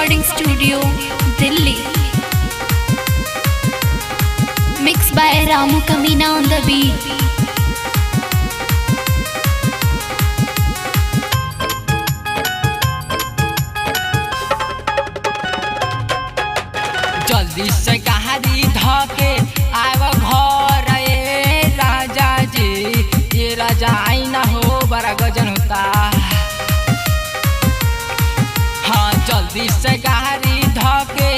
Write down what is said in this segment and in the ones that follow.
Recording studio Delhi. Mix by Ramu Kamina on the beat. जल्दी से गाड़ी धके आव घर ए राजा जी। ये राजा आई ना हो बड़ा गजन होता। हाँ जल्दी से गाड़ी धके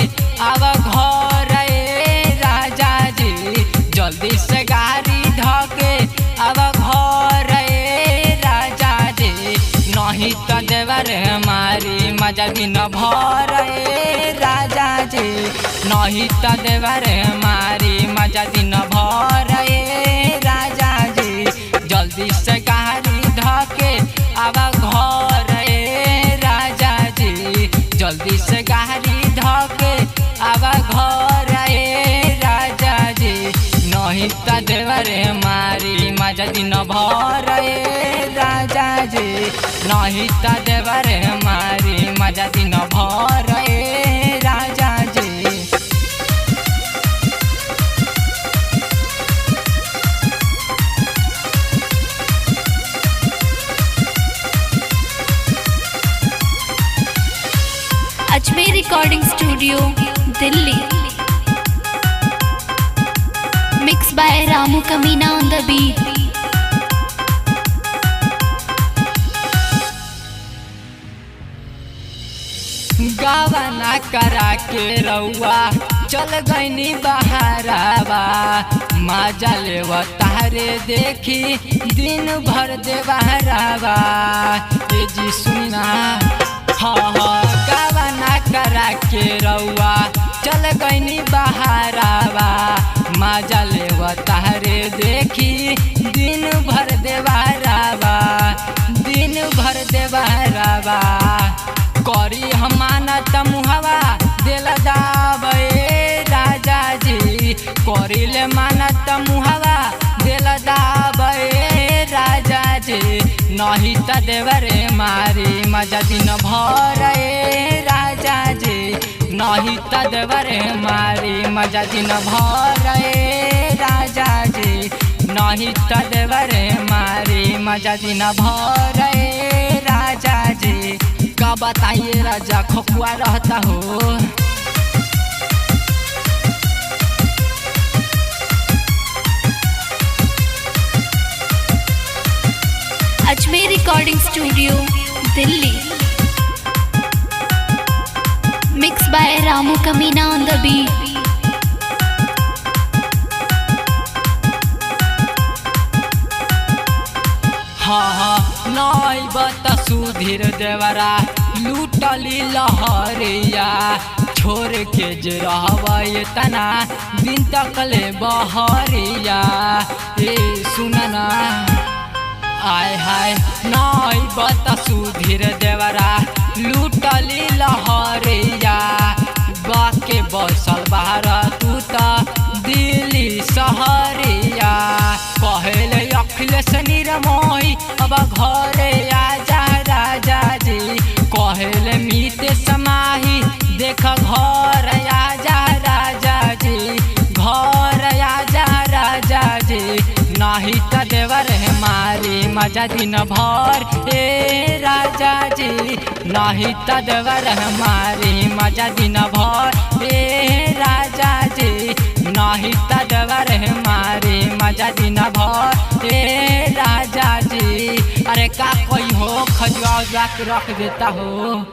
आव घर ए राजा जी। जल्दी से गाड़ी धके आव घर ए राजा जी। नहीं तो देवर हमारी मजा दिन भर ए राजा जी। नहीं तो देवर हमारी मजा दिन भर ए राजा जी। जल्दी से गाड़ी धके आवा घर ए राजा जी। जल्दी से गाड़ी धके आवा घर ए राजा जी। नहीं तो देवर हमारी मजा दिन भर ए राजा जी। नहीं तो देवर हमारी मजा दिन भर ए राजा जी। Ajmer recording studio Delhi. Mix by Ramu Kamina on the beat. गावना करा के रउआ चल गईनी बहारावा। मजा लेव तारे देखी दिन भर देवहरावा। ये जी सुना हाँ गावना करा के रउआ चल गईनी बहारावा। मजा लेव तारे देखी दिन भर देवहरावा। दिन भर देवहरावा करी हमानत मुहवा दिल दावे राजा जी। करिले मानत मुहवा दिल दावे राजा जी। नहीं तो देवरे मारी मजा दिन भर ए राजा जी। नहीं तो देवरे मारी मजा दिन भर ए राजा जी। नहीं तो देवरे मारी मजा दिन भर ए राजा जी। का बताइए राजा खपुआ रहता हो। Ajmer recording studio Delhi. Mix by Ramu Kamina on the beat. हाँ नई बता सुधीर देवरा लूटली लहरिया। छोड़ के जे रहबै तना दिन तक ले बहरिया। ए सुनना आय हाय नई बता सुधीर देवरा लूटली लहरिया। बाके बसल बाहर तू तो दिल्ली सहरिया। कहले अखिलेश निरमोही अब घरे आजा राजा जी। कहले मीते समाही देख घर आजा राजा जी। घर आजा राजा जी। नहीं तो देवर हमारी मजा दिन भर ए राजा जी। नहीं तो देवर हमारी मजा दिन भर ए राजा जी। नहीं तो देवर हमारी मजा दिन भर ए राजा जी। अरे का कोई हो खजुआ जाके रख देता हो।